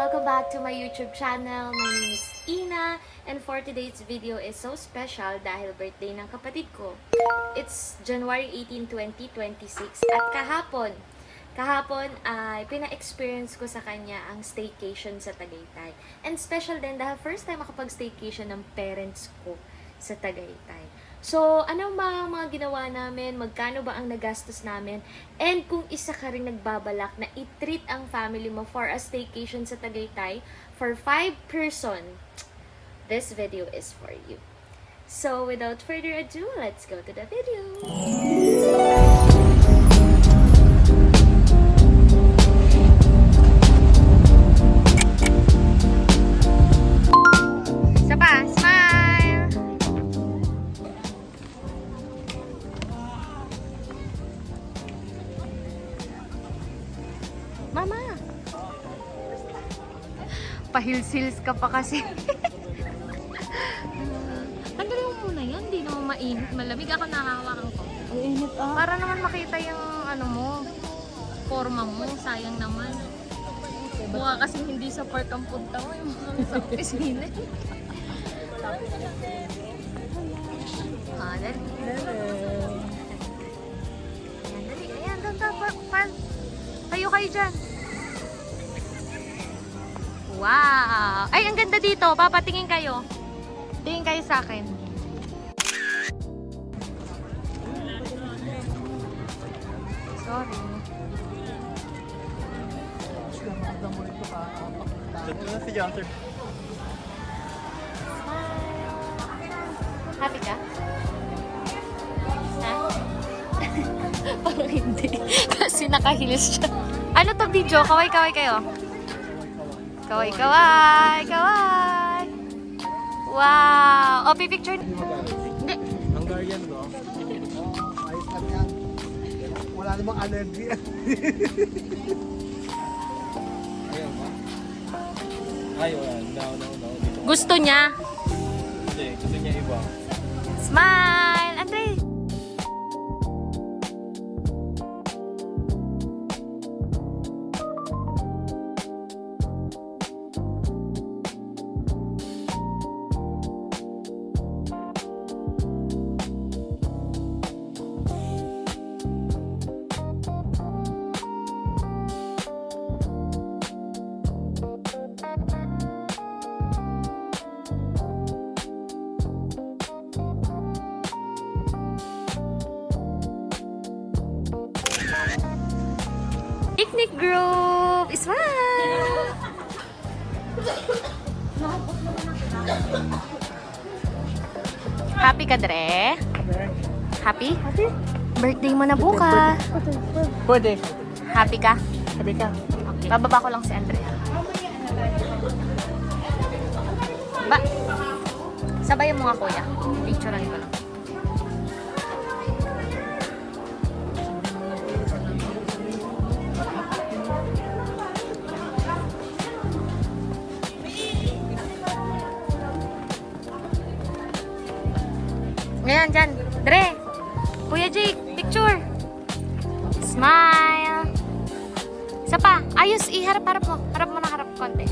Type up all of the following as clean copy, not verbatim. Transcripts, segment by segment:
Welcome back to my YouTube channel. My name is Ina, and for today's video is so special dahil birthday ng kapatid ko. It's January 18, 2026 at kahapon ay pina-experience ko sa kanya ang staycation sa Tagaytay. And special din dahil first time makapag-staycation ng parents ko sa Tagaytay. So, ano mga ginawa namin? Magkano ba ang nagastos namin? And kung isa ka rin nagbabalak na i-treat ang family mo for a staycation sa Tagaytay for 5 person, this video is for you. So, without further ado, let's go to the video. Mama! Pahils-hils ka pa kasi. Tanggalin mo muna yan. Hindi naman mainit. Malamig ako nahahawakan ko. Ay, init ah. Para naman makita yung ano mo, forma mo. Sayang naman. Mukha kasing hindi sa park ang punta mo. Yung mga sa opisina. Dali. Ayan, doon pa. Tayo kayo dyan. Wow! Ay, ang ganda dito. Papatingin kayo. Tingin kayo sa akin. Sorry. Si Johnson. Happy ka? Ha? Parang hindi. Kasi nakahilis siya. Ano to video? Kaway-kaway kayo? Kaway-kaway! Kaway! Wow! O, pipicture. Hindi. Hungarian do. Ayos lang yan. Wala namang allergy. Ayaw ba? Ayaw yan. No. Gusto niya. Hindi, gusto niya iba. Smile! Andre! Picnic group! Smile! Happy ka, Dre? Happy? Happy? Birthday mo na bukas. Pwede. Happy ka? Happy ka? Okay. Bababa ko lang si Andrea. Ba? Sabayan mo nga, kuya. Picturean ko lang. Ngayon, dyan. Dre! Kuya Jake, picture! Smile! Isa pa. Ayos, iharap-harap mo. Harap mo na harap konti.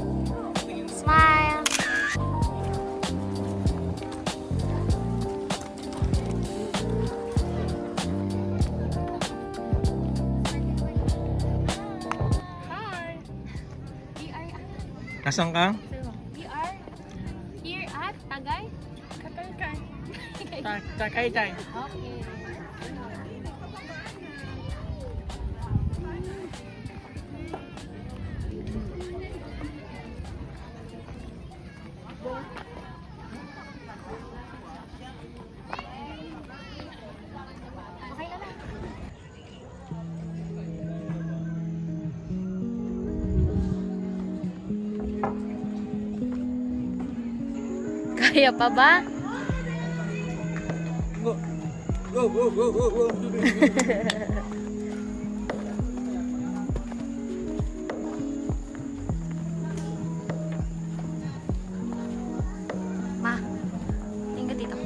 Smile! Hi! Nasaan ka? Here at Tagay? Tagaytay. Okay. Okay na lang. Kaya pa ba? Go. Ma, tingin ka dito.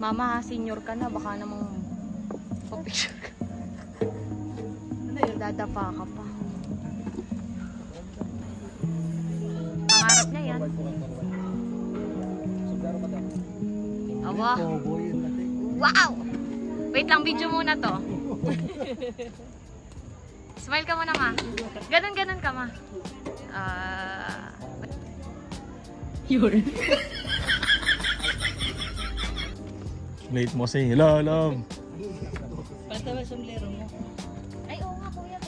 Mama, senior ka na. Baka namang papicture ka. Dadapa ka pa. Pangarap niya yan. Awa. Wow! Wait lang, video muna to. Smile ka muna, ma. Ganon ka, ma. Yun. Late mo si Lalam. Basta ba sombrero mo? Ay, oo nga, kuya.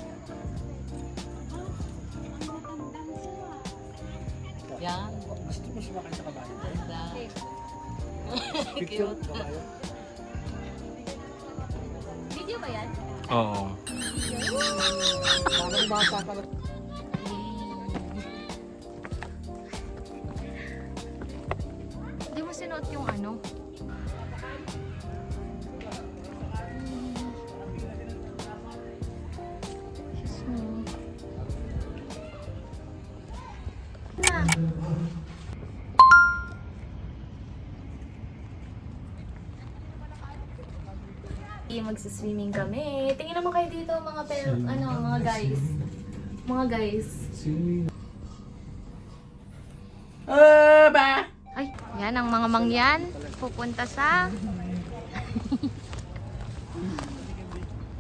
Yan. Gusto mo sumakay sa kabayo? Ganda. Picture? Cute. Kabayo? Video ba yan? Oo. Parang bata ka lang. Hindi mo sinuot yung ano? Magsiswimming kami. Tingin naman kayo dito mga mga guys. Mga guys. Ay, yan ang mga mangyan. Pupunta sa...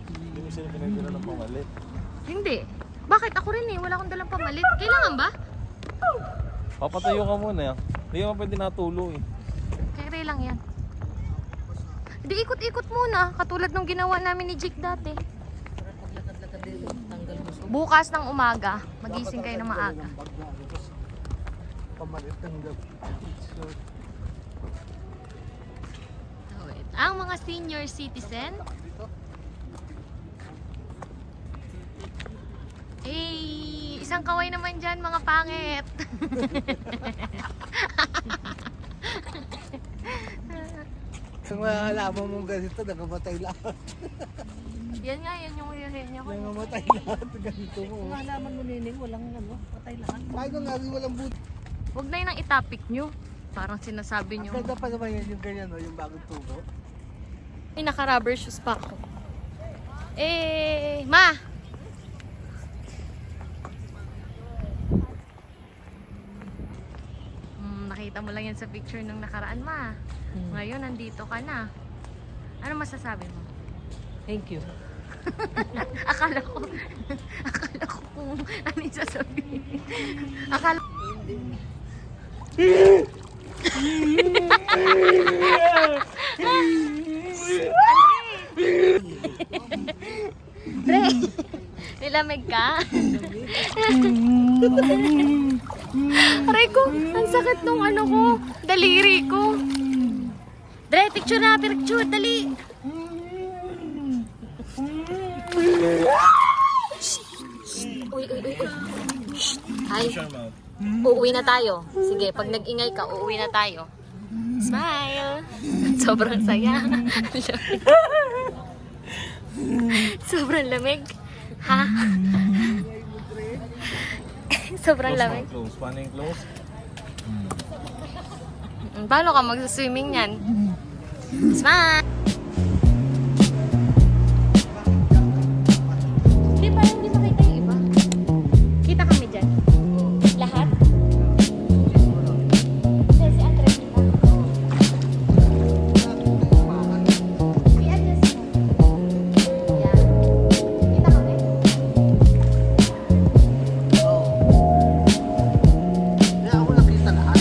Hindi mo sila pinagdala ng pamalit. Hindi. Bakit? Ako rin eh. Wala akong dalang pamalit. Kailangan ba? Papatayo ka muna. Hindi ka pwede natulog eh. Kaya lang yan. Di ikot-ikot muna. Katulad nung ginawa namin ni Jake dati. Paglakad-lakad dito, tanggal mo. Bukas ng umaga, magising kayo ng maaga. Pamalit ng gabi. Wait. Ang mga senior citizen, isang kaway naman dyan, mga pangit. Ang mga halaman mong ganito, nagamatay lahat. Yan nga, yan yung niya ko. Nagamatay lahat, ganito mo. Kung halaman mo nining, walang ano, patay lahat. Kahit nga rin walang buti. Huwag na yun ang itapik nyo. Parang sinasabi Ang nyo. ganda pa naman yan yung ganyan, no? Yung bagong tubo. May naka-rubber shoes pa ako. Ma! Nakita mo lang yan sa picture nung nakaraan, ma. Ngayon, nandito ka na. Ano masasabi mo? Thank you. akala ko kung ano yung sasabihin. Akala Dre, nilamig ka? Aray ko, ang sakit nung ano ko, daliri ko. Dre, picture na, picture, dali. Uy. Ay, uuwi na tayo. Sige, pag nag-ingay ka, uuwi na tayo. Smile! Sobrang saya. Sobrang lamig. Ha? Sobrang lamig. Close, paano yung close? Paano ka mag-swimming yan? Smile! Di ba hindi makita yung iba? Kita kami dyan. Lahat? Hindi, si Andres kita. I-adjust mo. Yan. Kita kami? Kaya ako nakita lahat.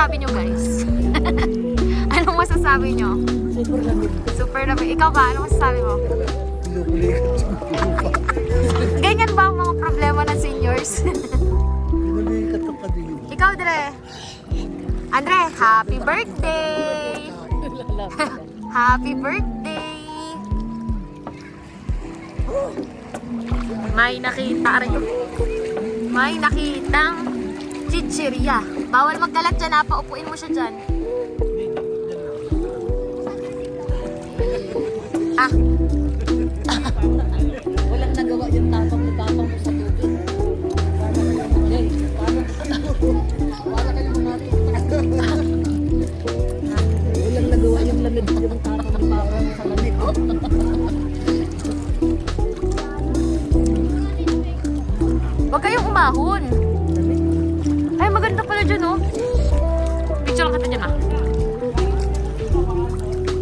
masasabi nyo, guys? Anong masasabi nyo? Super lamig. Super lamig. Ikaw ba? Anong masasabi mo? Pinupulikat yung lupa. Ganyan ba ang mga problema ng seniors? Pinupulikat ang kadili. Ikaw, Dre. Andre, happy birthday! Happy birthday! May nakitang chichirya. Bawal magkalat dyan ha, paupuin mo siya dyan. Ah, Walang nagawa yung tapang mo sa tubig. Jay, para kayong walang nagawa yung lamig yung tapang mo sa lamig. huwag kayong umahon. Ay, maganda pala dyan, oh. Picture lang kita dyan, ah.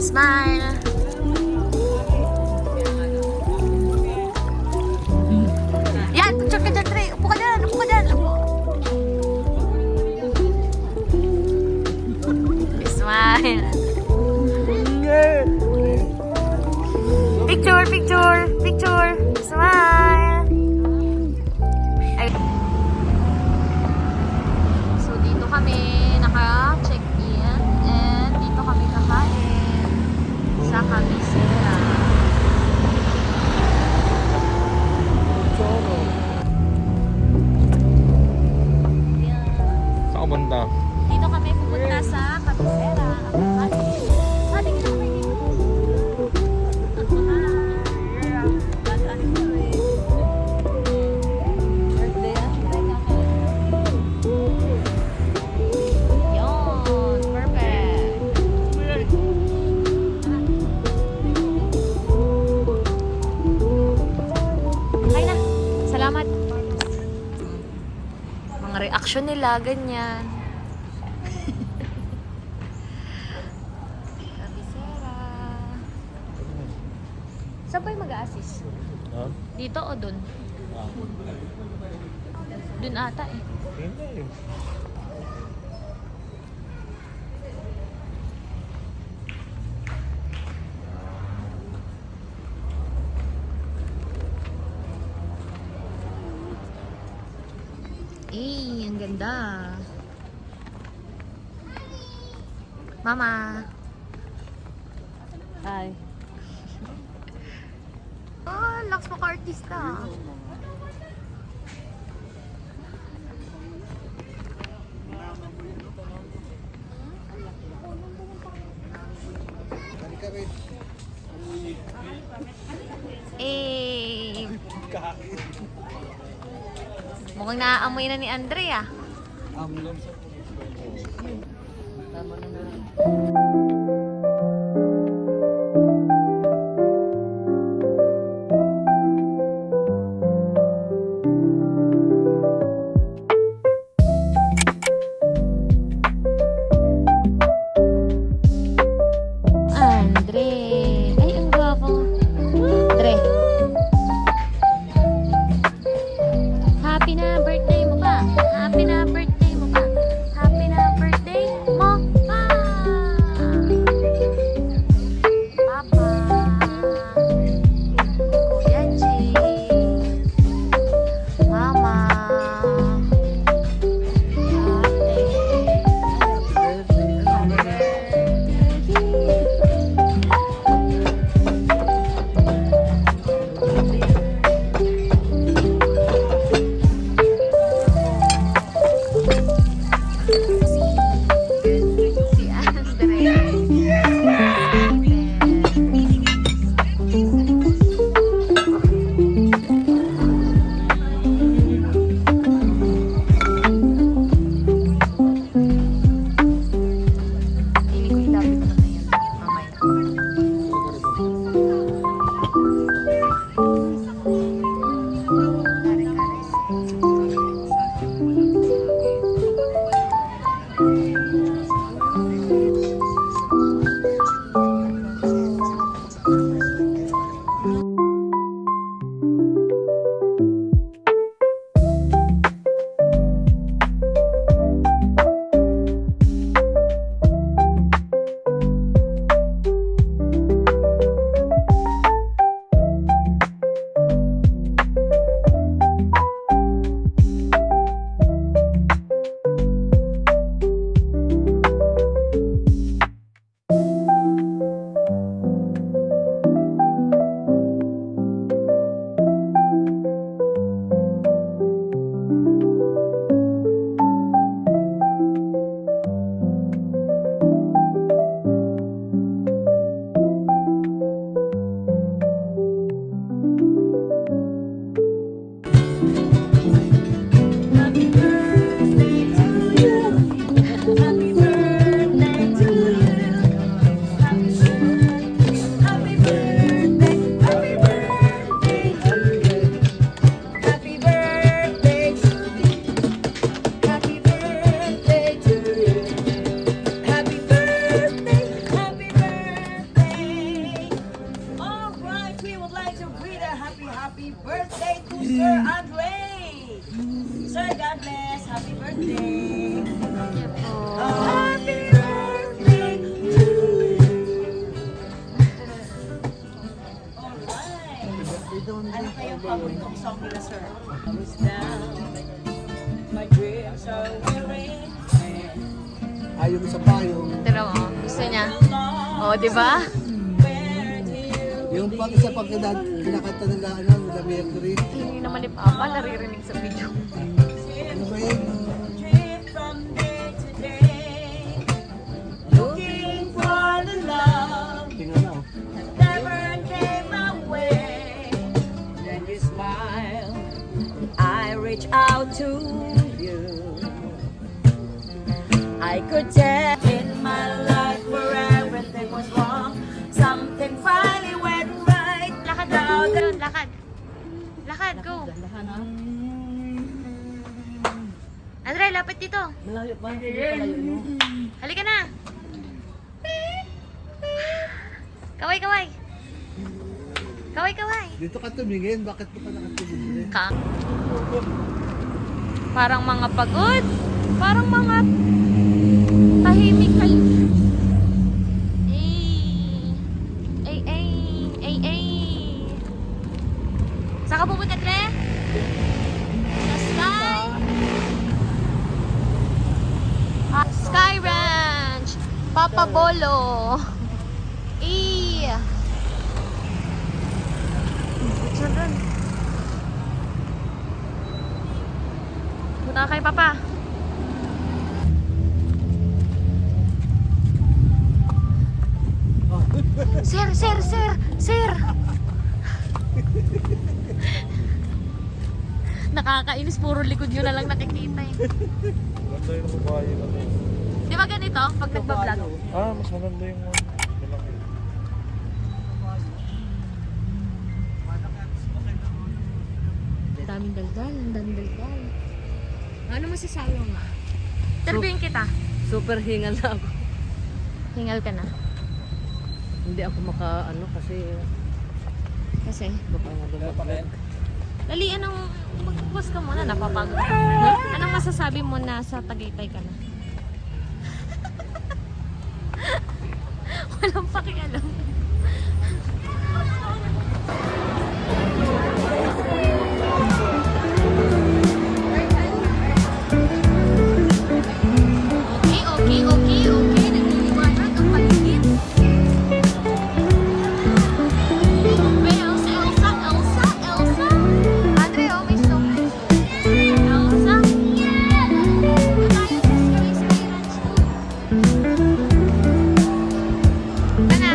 Smile. Yan, picture ka dyan, Trey. Upo ka dyan, upo ka dyan. Smile. Picture, picture, picture. Smile. Ay. So, dito kami naka-check-in and dito kami kakain sa Camisera. Saan ka banda? Dito kami pupunta sa Camisera. Sabi dito kami dito. Birthday Yun, perfect. Ay na, salamat. Mga reaction nila, ganyan. Camisera. Saan ba yung mag-a-assist? Ha? Dito o dun? Ah. Dun ata eh. Hindi. Eh, ang ganda. Mama. Hi. Oh, laks mo ka-artista. Kali kami. Eh. Mukhang naaamoy na ni Andrea. Tama na na. Andre. Ay, ang gwapo. Andre. Happy na birthday mo pa. Happy na birthday mo pa. Happy na birthday mo pa. Happy birthday to Sir Andre. Sir, God bless. Happy birthday. Happy birthday to you. Alright. Ano kayong paboritong song nila, sir? Goes down. My dreams are weary. Ayun sa pa, yung Tira mo, gusto niya. Oh, di ba? pati sa pagkadad, kinakanta nila, nila Mercury. Hindi naman ni Papa naririnig sa video. Ano ba yun? Looking for the love Tingnan na, oh. never came my way. Then you smile, I reach out to you. I could tell in my life where everything was wrong, something finally went right. Lakad daw, doon, lakad. Lakad, go. Andre, lapit dito. Malayo pa. Hindi palayo mo. Halika na. Kaway, kaway. Kaway, kaway. Dito ka tumingin, bakit ka pa nakatingin? Ka. Parang mga pagod. Parang mga tahimik kayo. Ay, ay, ay, ay. Saan ka pupunta, Tre? Sa Sky? Sky Ranch. Papa Bolo. Picture dun. Punta ka kay Papa. Sir, sir, sir, sir. Nakakainis, puro likod nyo na lang nakikita eh. Maganda yung babae na to. Di ba ganito pag nagbablog? Ah, mas maganda yung malaki. Daming daldal, daming daldal. Ano masasabi mo ma? Interviewin kita. Super hingal na ako. Hingal ka na. Hindi ako ano kasi Kasi? baka nga lumabas. Dali, mag-post ka muna, napapagod ka. Huh? Anong masasabi mo na sa Tagaytay ka na? Walang pakialam. Okay, okay, okay, okay. Nagliliwanag ang paligid. Elsa, Elsa, Elsa, Elsa. Andre, oh, may stop. Elsa. Doon tayo sa Sky Ranch. Kana.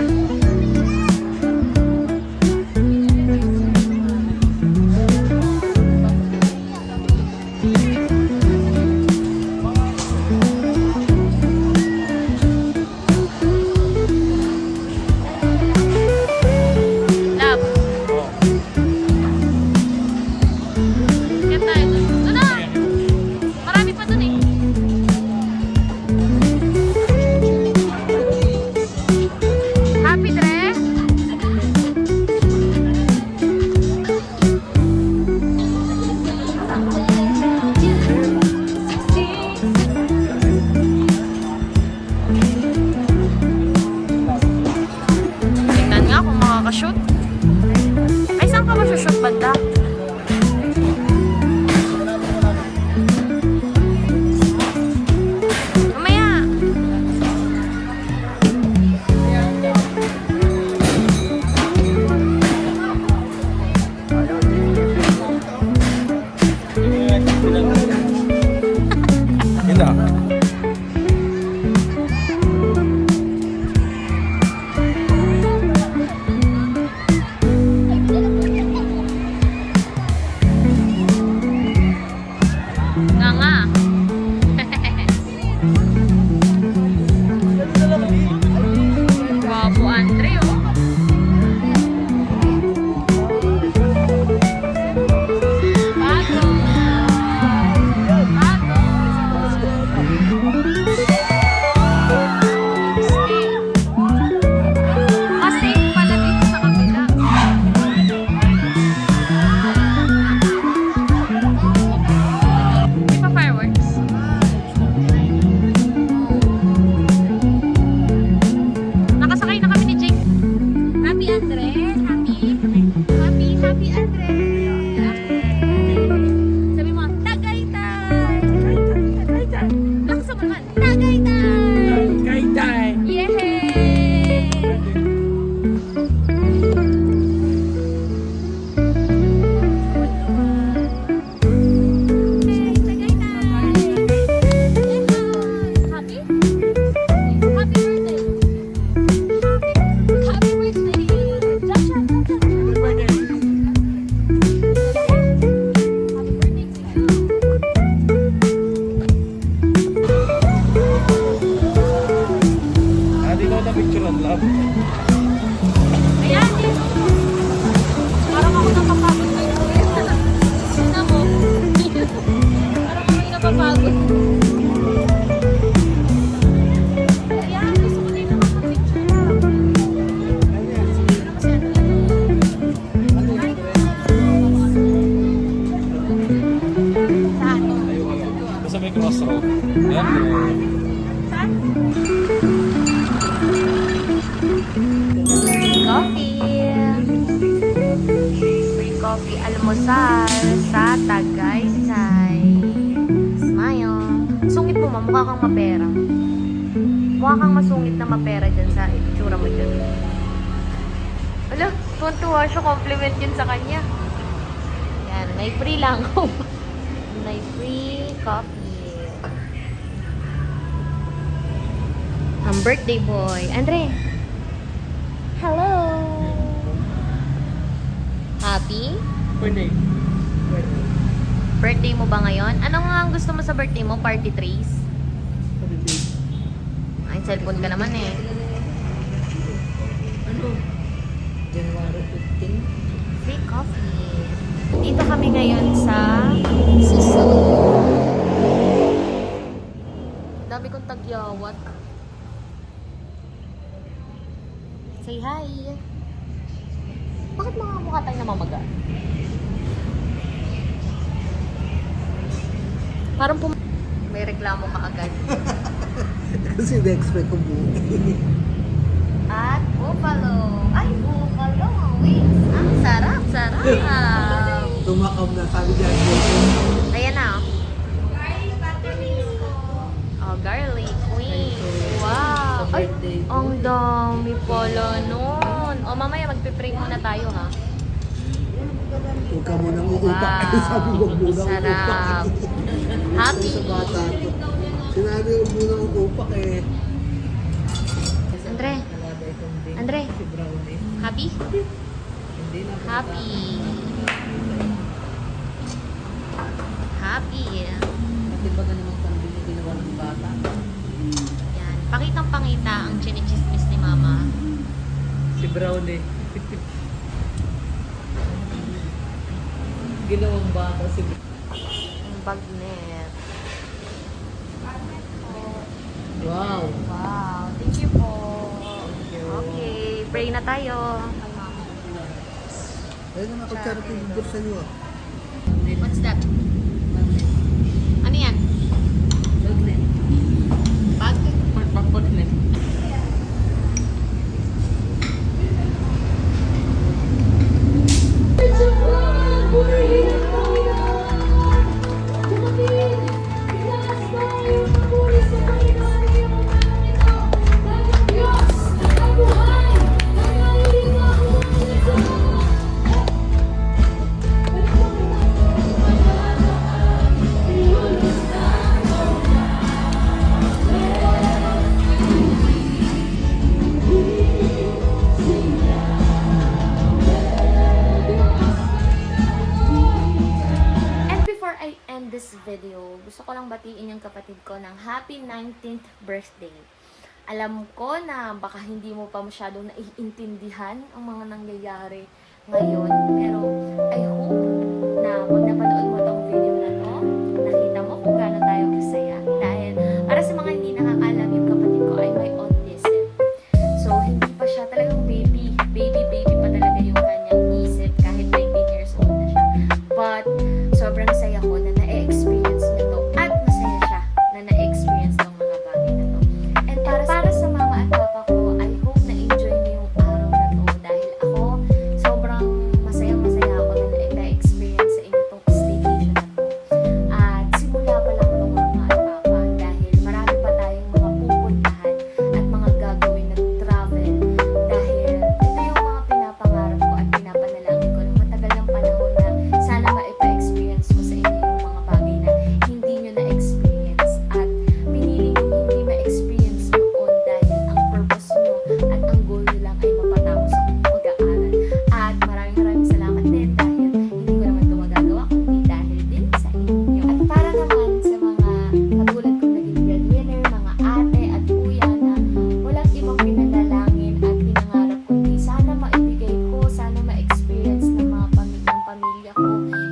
coffee almusal sa Tagaytay. Smile. Sungit mo, mukha kang mapera. Mukha kang masungit na mapera dyan sa itsura mo dyan. Ala, tuwan-tuwa siya. Compliment yun sa kanya. Yan, may free lang. May free coffee. Ang birthday boy. Andre. Hello. Happy? Birthday mo ba ngayon? Ano nga ang gusto mo sa birthday mo? Party trays? Ay, cellphone ka naman eh. January 15. Free coffee. Dito kami ngayon sa Suso. Dami kong tagyawat. Say hi. Bakit mga mukha tayo namamaga? Parang may reklamo ka agad. Kasi na-expect ko buhay. At buffalo. Ay, buffalo. Wings. Ang sarap, sarap. Tumakam na, sabi dyan. Ayan na. Oh, garlic wings. Wow. Ay, ang dami pala nun. O, mamaya magpiprame muna tayo, ha? Huwag ka munang uupak. Wow. Sabi ko munang Sarap. uupak. Happy. Sa bata ko. Sinabi ko munang uupak eh. Andre. Andre. Happy? Happy. Happy. Pati ba ka naman pambili ginawa ng bata? Yan. Pakitang-pangita ang chinichismis ni Mama. Si Brownie. Ginawang bata si Ang bagnet. Wow. Wow. Thank you po. Okay. Pray na tayo. Ayun na nakag-charity bibir sa iyo ah. What's that? Ano yan? Bag? Pagpagnet. This video, gusto ko lang batiin yung kapatid ko ng happy 19th birthday. Alam ko na baka hindi mo pa masyadong naiintindihan ang mga nangyayari ngayon, pero I hope na pag napanood mo tong video na to, nakita mo kung gaano tayo kasaya. Dahil para sa mga hindi nakakalam, yung kapatid ko ay may autism. So, hindi pa siya talagang baby pa talaga yung kanyang isip kahit 19 years old na siya. But, sobrang saya ko na na-experience niya to at masaya siya na na-experience tong mga bagay na to. And para sa mama at papa ko, I hope na enjoy niyo yung araw na to dahil ako, sobrang masayang-masaya ako na na-experience sa inyo tong staycation na to. At simula pa lang to mama at papa dahil marami pa tayong mga pupuntahan at mga gagawin na travel dahil ito yung mga pinapangarap ko at pinapanalangin ko ng matagal ng panahon na sana maipa-experience ko sa inyo yung mga bagay na hindi nyo na-experience at pinili nyo hindi ma-experience noon dahil ang purpose nyo at ang goal nyo lang ay mapatapos ang pag-aaral. At maraming salamat din dahil hindi ko naman ito magagawa kundi dahil din sa inyo. At para naman sa mga katulad kong naging breadwinner, mga ate at kuya na walang ibang pinanalangin at pinangarap kundi sana maibigay ko, sana ma-experience ng mga pamilya ko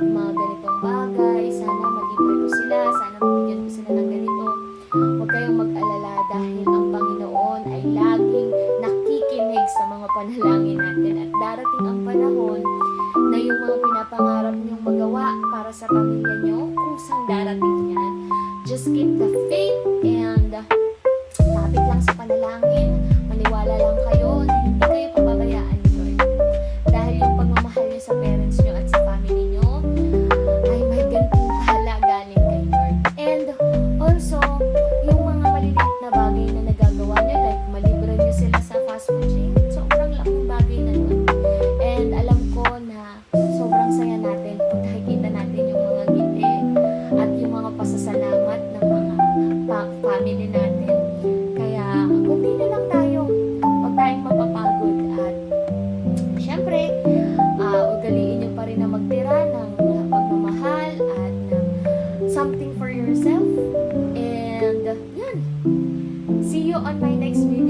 yung mga ganitong bagay, sana malibre ko sila, sana mabigyan ko sila ng ganito. Huwag kayong mag-alala dahil ang Panginoon ay laging nakikinig sa mga panalangin natin at darating ang panahon na yung mga pinapangarap niyong magawa para sa pamilya niyo, kung saan darating yan. Just keep the faith and kapit lang sa panalangin, maniwala lang kayo na hindi kayo pababayaan ni Lord. Dahil yung pagmamahal niyo sa parents niyo at sa family something for yourself. And yan. See you on my next video.